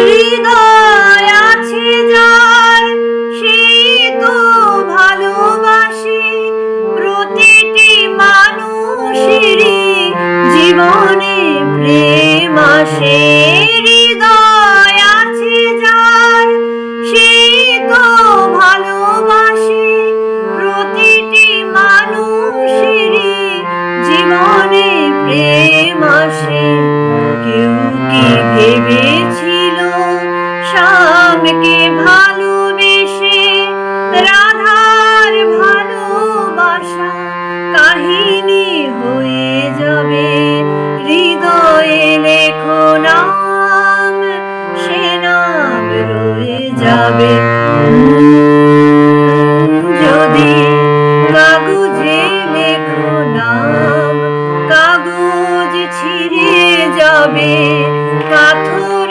হৃদয় আছে যার সেই তো ভালোবাসে, প্রতিটি মানুষেরই জীবনে প্রেম আসে। হৃদয় আছে যার সেই তো ভালোবাসে, প্রতিটি মানুষেরই জীবনে প্রেম আসে। কেউ কি ভেবেছিল শ্যামকে ভালোবেসে রাধার ভালোবাসা কাহিনী হয়ে যাবে? হৃদয়ে লেখো নাম, সে নাম রয়ে যাবে। যদি কাগজে লেখো নাম, কাগজ ছিঁড়ে যাবে, পাথর